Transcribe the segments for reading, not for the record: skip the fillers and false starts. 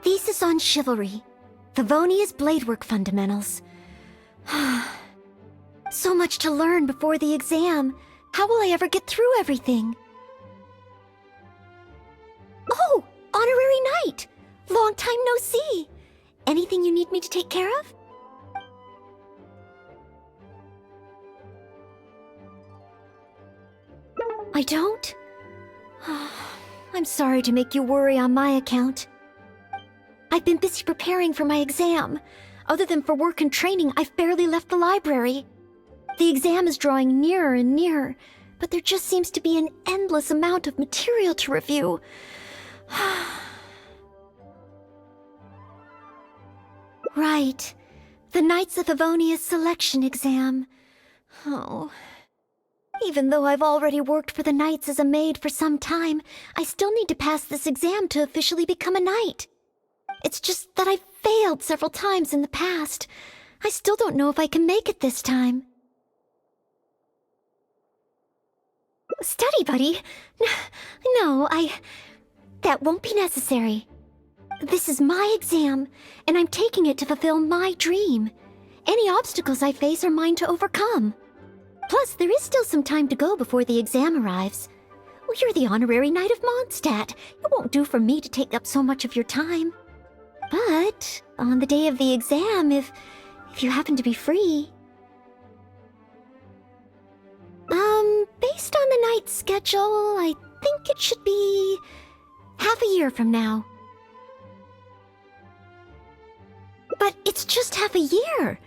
Thesis on Chivalry. Favonia's Bladework Fundamentals. So much to learn before the exam. How will I ever get through everything? Oh, Honorary Knight! Long time no see. Anything you need me to take care of? I don't? I'm sorry to make you worry on my account. I've been busy preparing for my exam. Other than for work and training, I've barely left the library. The exam is drawing nearer and nearer, but there just seems to be an endless amount of material to review. Right. The Knights of Favonia's selection exam. Oh. Even though I've already worked for the Knights as a maid for some time, I still need to pass this exam to officially become a knight. It's just that I've failed several times in the past. I still don't know if I can make it this time. Study buddy? No, that won't be necessary. This is my exam, and I'm taking it to fulfill my dream. Any obstacles I face are mine to overcome. Plus, there is still some time to go before the exam arrives. Well, you're the Honorary Knight of Mondstadt. It won't do for me to take up so much of your time. But, on the day of the exam, if you happen to be free... Based on the knight's schedule, I think it should be half a year from now. But it's just half a year.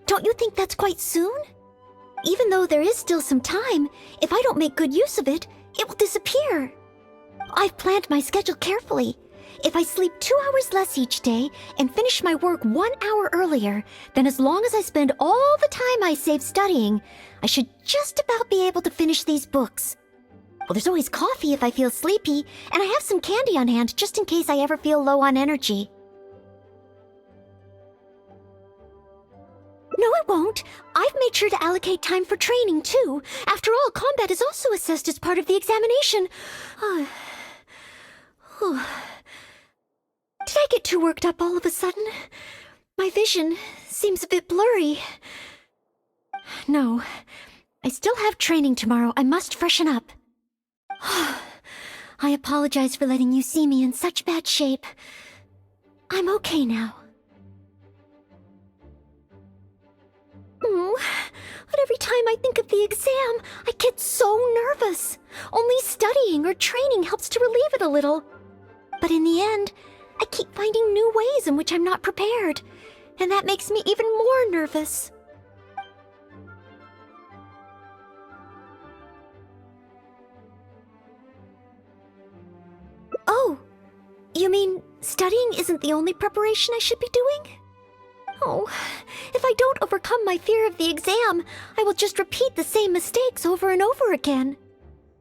Don't you think that's quite soon? Even though there is still some time, if I don't make good use of it, it will disappear. I've planned my schedule carefully. If I sleep 2 hours less each day and finish my work 1 hour earlier, then as long as I spend all the time I save studying, I should just about be able to finish these books. Well, there's always coffee if I feel sleepy, and I have some candy on hand just in case I ever feel low on energy. No, it won't. I've made sure to allocate time for training, too. After all, combat is also assessed as part of the examination. Did I get too worked up all of a sudden? My vision seems a bit blurry. No, I still have training tomorrow. I must freshen up. I apologize for letting you see me in such bad shape. I'm okay now. But every time I think of the exam, I get so nervous. Only studying or training helps to relieve it a little. But in the end, I keep finding new ways in which I'm not prepared, and that makes me even more nervous. Oh, you mean studying isn't the only preparation I should be doing? Oh, if I don't overcome my fear of the exam, I will just repeat the same mistakes over and over again.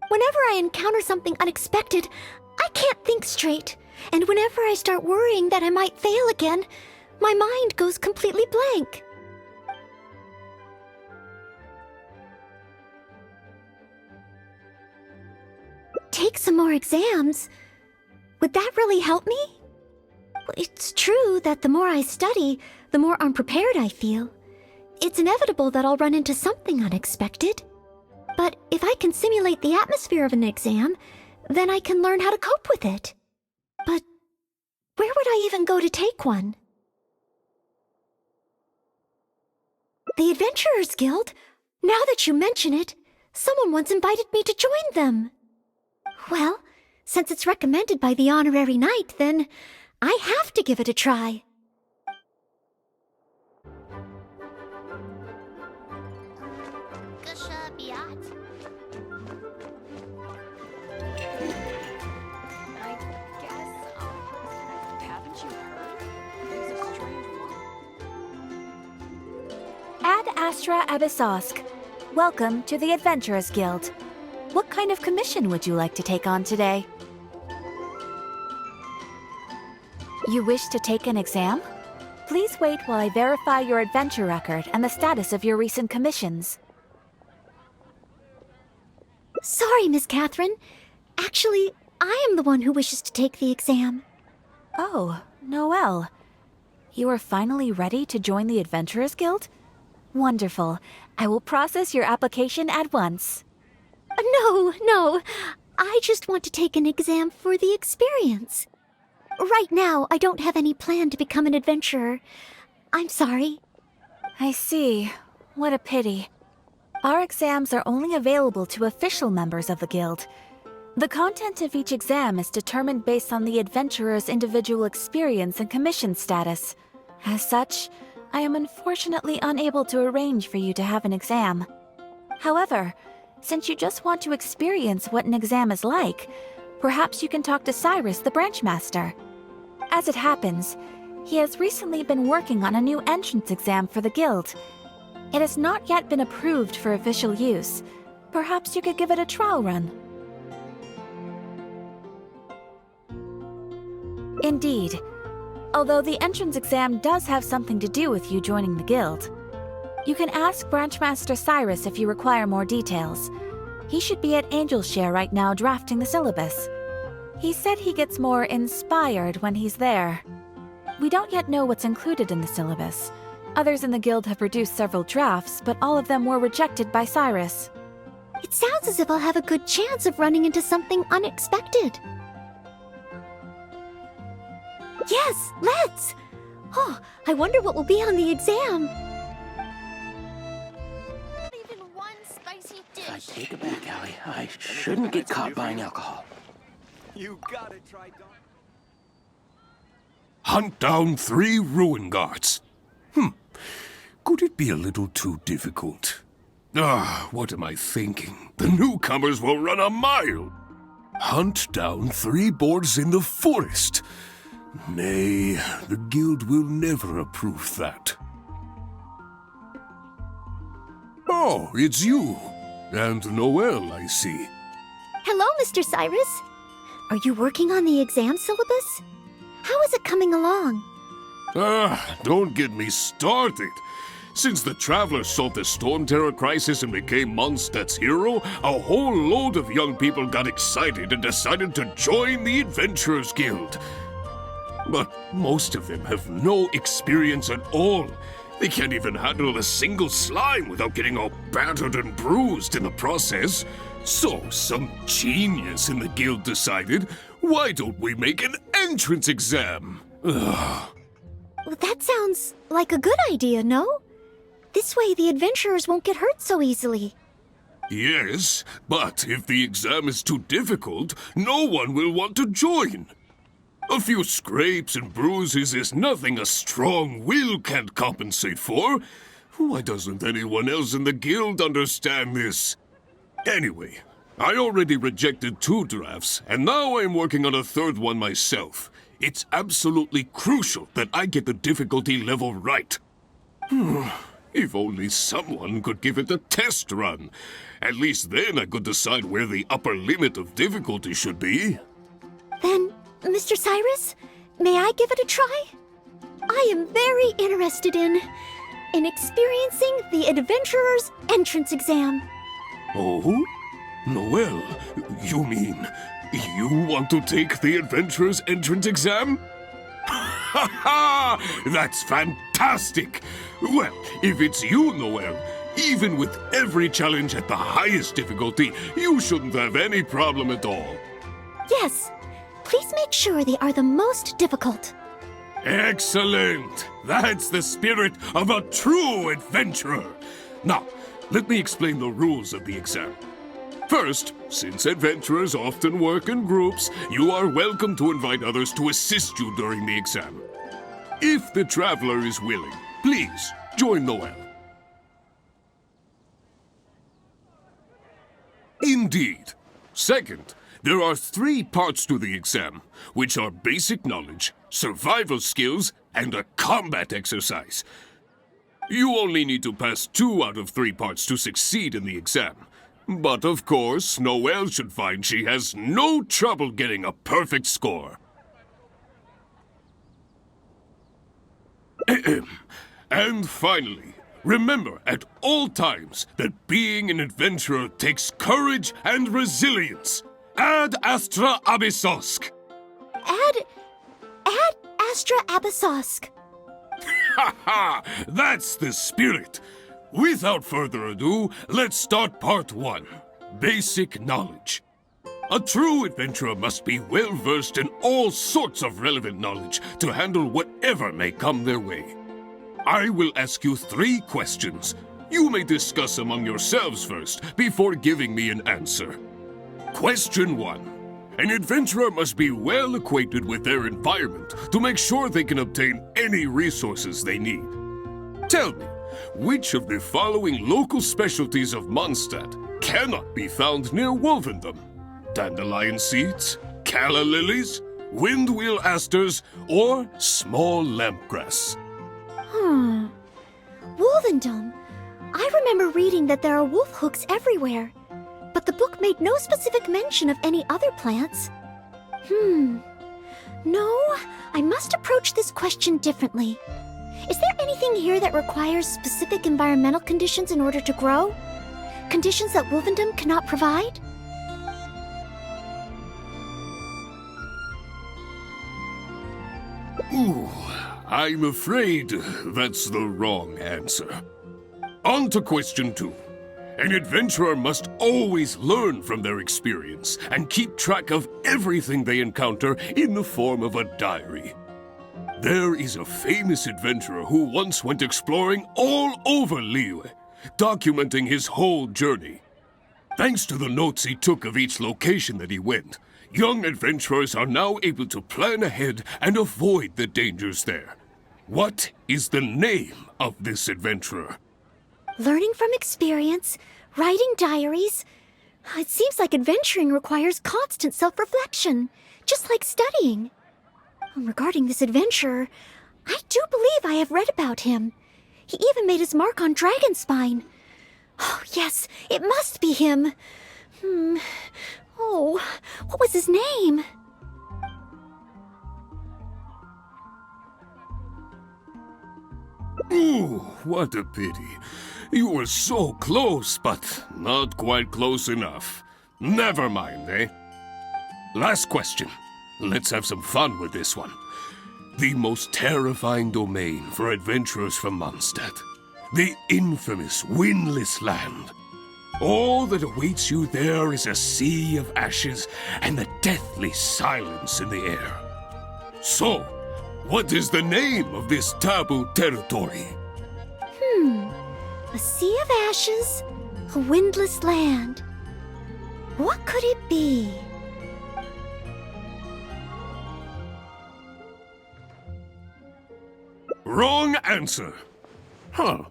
Whenever I encounter something unexpected, I can't think straight. And whenever I start worrying that I might fail again, my mind goes completely blank. Take some more exams? Would that really help me? It's true that the more I study, the more unprepared I feel. It's inevitable that I'll run into something unexpected. But if I can simulate the atmosphere of an exam, then I can learn how to cope with it. But where would I even go to take one? The Adventurers Guild? Now that you mention it, someone once invited me to join them. Well, since it's recommended by the Honorary Knight, then I have to give it a try. Ad Astra Abyssosk. Welcome to the Adventurers Guild. What kind of commission would you like to take on today? You wish to take an exam? Please wait while I verify your adventure record and the status of your recent commissions. Sorry, Miss Catherine. Actually, I am the one who wishes to take the exam. Oh, Noelle, you are finally ready to join the Adventurers Guild? Wonderful. I will process your application at once. No. I just want to take an exam for the experience. Right now, I don't have any plan to become an adventurer. I'm sorry. I see. What a pity. Our exams are only available to official members of the guild. The content of each exam is determined based on the adventurer's individual experience and commission status. As such, I am unfortunately unable to arrange for you to have an exam. However, since you just want to experience what an exam is like, perhaps you can talk to Cyrus, the branch master. As it happens, he has recently been working on a new entrance exam for the guild. It has not yet been approved for official use. Perhaps you could give it a trial run. Indeed. Although the entrance exam does have something to do with you joining the guild. You can ask Branchmaster Cyrus if you require more details. He should be at Angelshare right now drafting the syllabus. He said he gets more inspired when he's there. We don't yet know what's included in the syllabus. Others in the guild have produced several drafts, but all of them were rejected by Cyrus. It sounds as if I'll have a good chance of running into something unexpected. Yes, let's! Oh, I wonder what will be on the exam. Even one spicy dish. I take it back, Allie. I shouldn't get caught buying alcohol. You gotta try Hunt down 3 ruin guards. Could it be a little too difficult? What am I thinking? The newcomers will run a mile. Hunt down 3 boars in the forest. Nay, the guild will never approve that. Oh, it's you. And Noelle, I see. Hello, Mr. Cyrus. Are you working on the exam syllabus? How is it coming along? Don't get me started. Since the Travelers solved the Storm Terror crisis and became Mondstadt's hero, a whole load of young people got excited and decided to join the Adventurers Guild. But most of them have no experience at all. They can't even handle a single slime without getting all battered and bruised in the process. So some genius in the guild decided, why don't we make an entrance exam? Well, that sounds like a good idea, no? This way the adventurers won't get hurt so easily. Yes, but if the exam is too difficult, no one will want to join. A few scrapes and bruises is nothing a strong will can't compensate for. Why doesn't anyone else in the guild understand this? Anyway, I already rejected 2 drafts, and now I'm working on a 3rd one myself. It's absolutely crucial that I get the difficulty level right. If only someone could give it a test run. At least then I could decide where the upper limit of difficulty should be. Then, Mr. Cyrus, may I give it a try? I am very interested in experiencing the Adventurer's entrance exam. Oh? Noelle, you mean you want to take the Adventurer's entrance exam? Ha ha! That's fantastic! Well, if it's you, Noelle, even with every challenge at the highest difficulty, you shouldn't have any problem at all. Yes, please make sure they are the most difficult. Excellent! That's the spirit of a true adventurer! Now, let me explain the rules of the exam. First, since adventurers often work in groups, you are welcome to invite others to assist you during the exam. If the traveler is willing, please join Noelle. Indeed. Second, there are 3 parts to the exam, which are basic knowledge, survival skills, and a combat exercise. You only need to pass 2 out of 3 parts to succeed in the exam. But of course, Noelle should find she has no trouble getting a perfect score. And finally, remember at all times that being an adventurer takes courage and resilience. Ad astra abyssosk. Ad Astra Abysosk. Ha ha! That's the spirit! Without further ado, let's start part 1. Basic knowledge. A true adventurer must be well versed in all sorts of relevant knowledge to handle whatever may come their way. I will ask you 3 questions. You may discuss among yourselves first before giving me an answer. Question 1. An adventurer must be well acquainted with their environment to make sure they can obtain any resources they need. Tell me, which of the following local specialties of Mondstadt cannot be found near Wolvendom? Dandelion seeds, calla lilies, windwheel asters, or small lampgrass? Wolvendom. I remember reading that there are wolf hooks everywhere, but the book made no specific mention of any other plants. No, I must approach this question differently. Is there anything here that requires specific environmental conditions in order to grow? Conditions that Wolvendom cannot provide? Ooh, I'm afraid that's the wrong answer. On to question 2. An adventurer must always learn from their experience and keep track of everything they encounter in the form of a diary. There is a famous adventurer who once went exploring all over Liyue, documenting his whole journey. Thanks to the notes he took of each location that he went, young adventurers are now able to plan ahead and avoid the dangers there. What is the name of this adventurer? Learning from experience, writing diaries. It seems like adventuring requires constant self-reflection, just like studying. Regarding this adventurer, I do believe I have read about him. He even made his mark on Dragonspine. Oh, yes, it must be him. Oh, what was his name? Ooh, what a pity. You were so close, but not quite close enough. Never mind, eh? Last question. Let's have some fun with this one. The most terrifying domain for adventurers from Mondstadt. The infamous Windless Land. All that awaits you there is a sea of ashes and the deathly silence in the air. So, what is the name of this taboo territory? A sea of ashes, a windless land. What could it be? Wrong answer. Huh.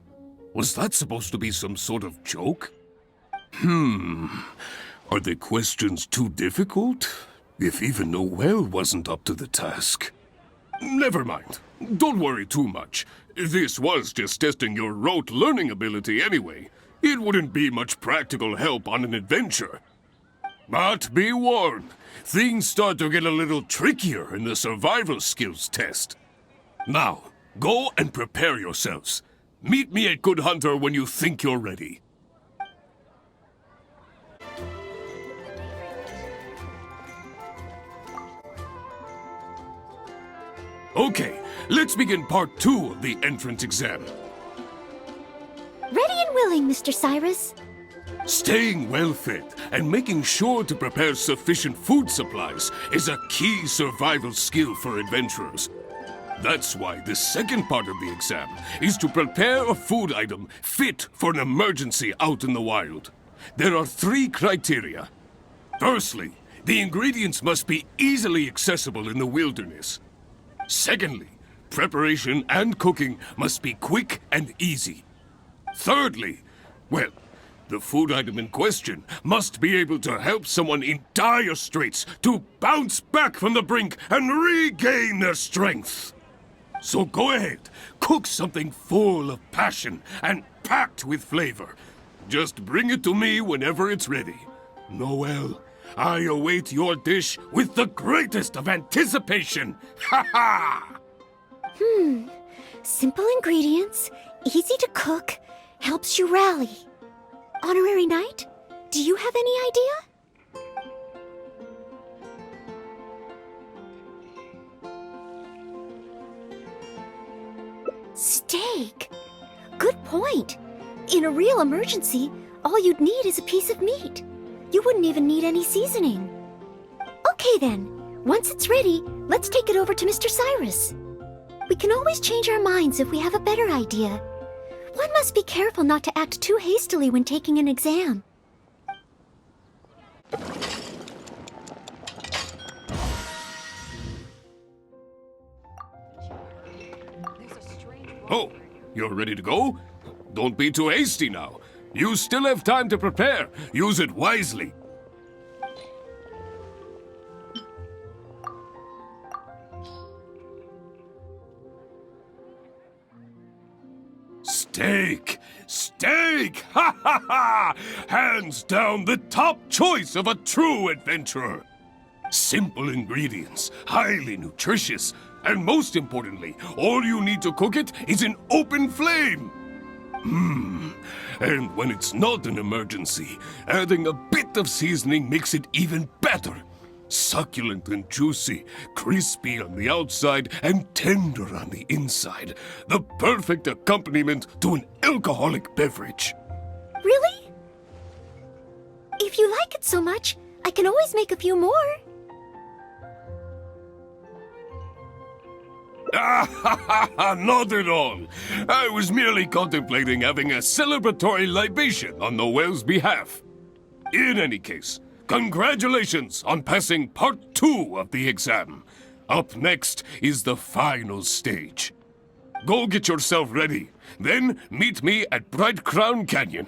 Was that supposed to be some sort of joke? Are the questions too difficult? If even Noelle wasn't up to the task. Never mind. Don't worry too much. This was just testing your rote learning ability anyway. It wouldn't be much practical help on an adventure. But be warned, things start to get a little trickier in the survival skills test. Now, go and prepare yourselves. Meet me at Good Hunter when you think you're ready. Okay, let's begin part 2 of the entrance exam. Ready and willing, Mr. Cyrus. Staying well-fed and making sure to prepare sufficient food supplies is a key survival skill for adventurers. That's why the second part of the exam is to prepare a food item fit for an emergency out in the wild. There are 3 criteria. Firstly, the ingredients must be easily accessible in the wilderness. Secondly, preparation and cooking must be quick and easy. Thirdly, well, the food item in question must be able to help someone in dire straits to bounce back from the brink and regain their strength. So go ahead, cook something full of passion and packed with flavor. Just bring it to me whenever it's ready. Noelle, I await your dish with the greatest of anticipation. Ha ha! Simple ingredients, easy to cook, helps you rally. Honorary Knight, do you have any idea? steak. Good point. In a real emergency, all you'd need is a piece of meat. You wouldn't even need any seasoning. Okay then, once it's ready, let's take it over to Mr. Cyrus. We can always change our minds if we have a better idea. One must be careful not to act too hastily when taking an exam. Oh, you're ready to go? Don't be too hasty now. You still have time to prepare. Use it wisely. Steak! Steak! Ha ha ha! Hands down the top choice of a true adventurer. Simple ingredients, highly nutritious, and most importantly, all you need to cook it is an open flame. And when it's not an emergency, adding a bit of seasoning makes it even better. Succulent and juicy, crispy on the outside and tender on the inside. The perfect accompaniment to an alcoholic beverage. Really? If you like it so much, I can always make a few more. Not at all. I was merely contemplating having a celebratory libation on Noelle's behalf. In any case, congratulations on passing part 2 of the exam. Up next is the final stage. Go get yourself ready. Then meet me at Bright Crown Canyon.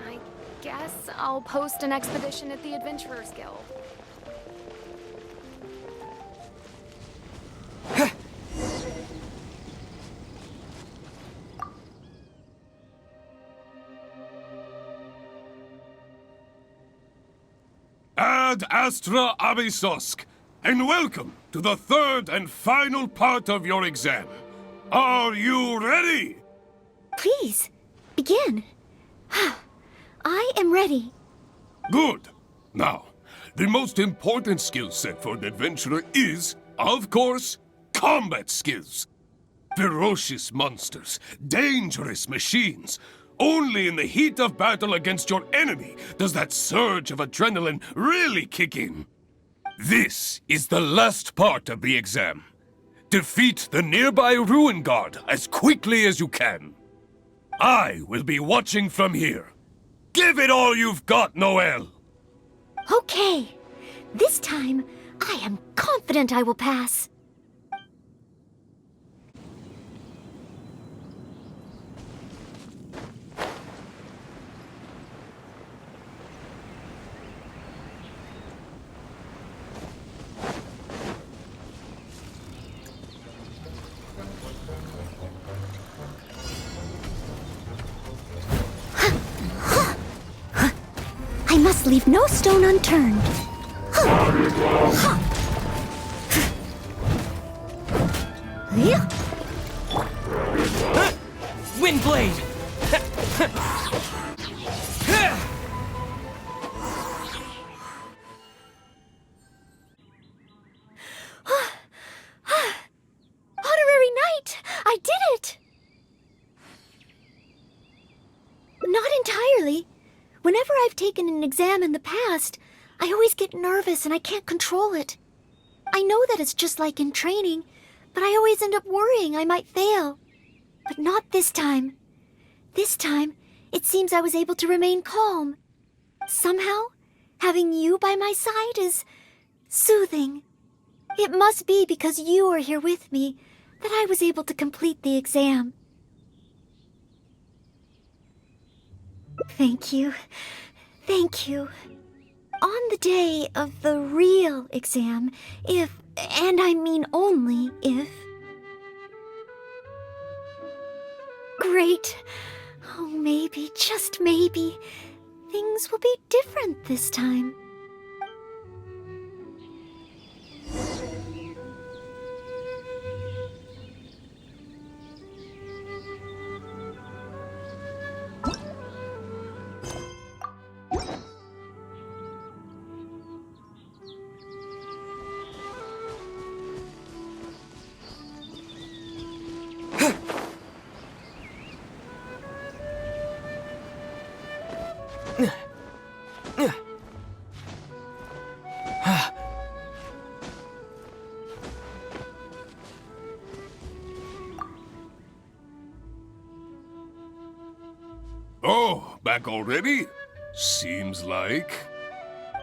I guess I'll post an expedition at the Adventurers Guild. Ad Astra Abysosk, and welcome to the third and final part of your exam. Are you ready? Please, begin. I am ready. Good. Now, the most important skill set for an adventurer is, of course, combat skills. Ferocious monsters, dangerous machines. Only in the heat of battle against your enemy does that surge of adrenaline really kick in. This is the last part of the exam. Defeat the nearby ruin guard as quickly as you can. I will be watching from here. Give it all you've got, Noelle! Okay. This time, I am confident I will pass. I must leave no stone unturned. Windblade! Honorary Knight! I did it! Not entirely. Whenever I've taken an exam in the past, I always get nervous and I can't control it. I know that it's just like in training, but I always end up worrying I might fail. But not this time. This time, it seems I was able to remain calm. Somehow, having you by my side is soothing. It must be because you are here with me that I was able to complete the exam. Thank you. Thank you. On the day of the real exam, if, and I mean only if... Great. Oh, maybe, just maybe, things will be different this time. Oh, back already? Seems like.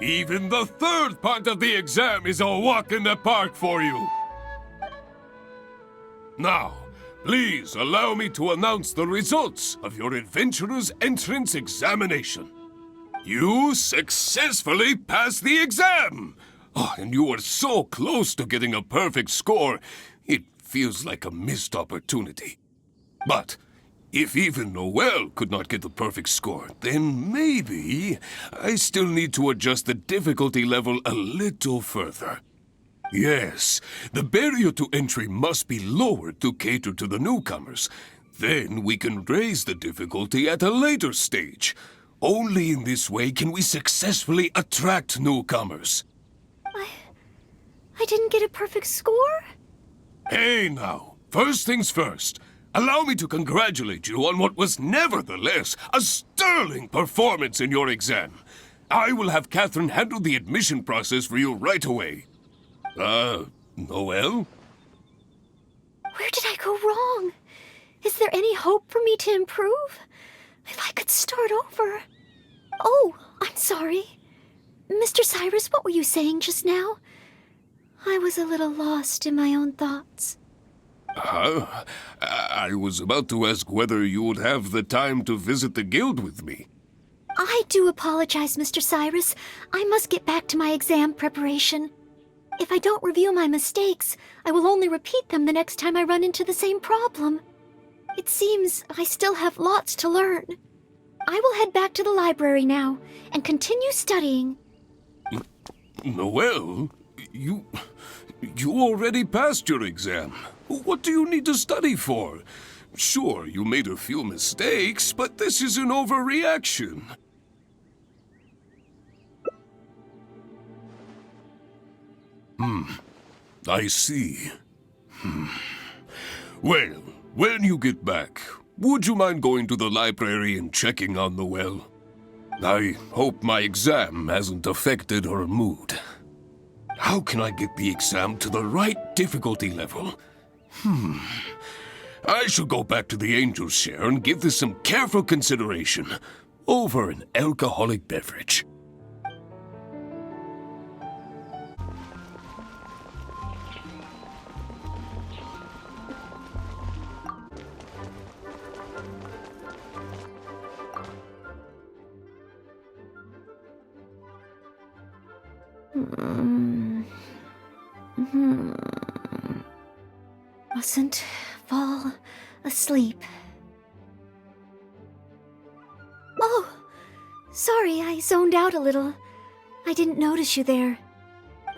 Even the third part of the exam is a walk in the park for you. Now, please allow me to announce the results of your adventurer's entrance examination. You successfully passed the exam! Oh, and you were so close to getting a perfect score, it feels like a missed opportunity. But if even Noelle could not get the perfect score, then maybe I still need to adjust the difficulty level a little further. Yes, the barrier to entry must be lowered to cater to the newcomers. Then we can raise the difficulty at a later stage. Only in this way can we successfully attract newcomers. I didn't get a perfect score? Hey now, first things first. Allow me to congratulate you on what was nevertheless a sterling performance in your exam. I will have Catherine handle the admission process for you right away. Noelle? Where did I go wrong? Is there any hope for me to improve? If I could start over. Oh, I'm sorry. Mr. Cyrus, what were you saying just now? I was a little lost in my own thoughts. I was about to ask whether you would have the time to visit the guild with me. I do apologize, Mr. Cyrus. I must get back to my exam preparation. If I don't review my mistakes, I will only repeat them the next time I run into the same problem. It seems I still have lots to learn. I will head back to the library now and continue studying. Noelle, you already passed your exam. What do you need to study for? Sure, you made a few mistakes, but this is an overreaction. I see. Well, when you get back, would you mind going to the library and checking on Noelle? I hope my exam hasn't affected her mood. How can I get the exam to the right difficulty level? I should go back to the Angel's Share and give this some careful consideration over an alcoholic beverage. Mustn't fall asleep. Oh, sorry, I zoned out a little. I didn't notice you there.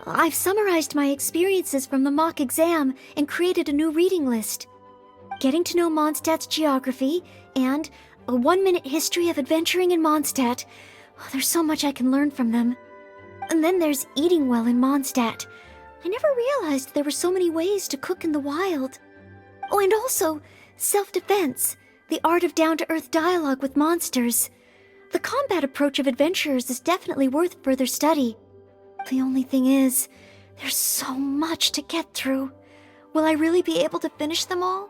I've summarized my experiences from the mock exam and created a new reading list. Getting to know Mondstadt's geography and a 1-minute history of adventuring in Mondstadt. Oh, there's so much I can learn from them. And then there's eating well in Mondstadt. I never realized there were so many ways to cook in the wild. Oh, and also, self-defense, the art of down-to-earth dialogue with monsters. The combat approach of adventurers is definitely worth further study. The only thing is, there's so much to get through. Will I really be able to finish them all?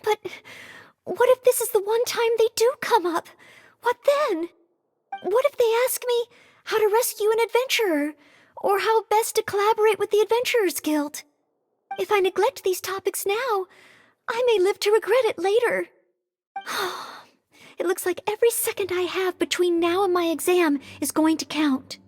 But, what if this is the one time they do come up? What then? What if they ask me how to rescue an adventurer, or how best to collaborate with the Adventurers Guild? If I neglect these topics now, I may live to regret it later. It looks like every second I have between now and my exam is going to count.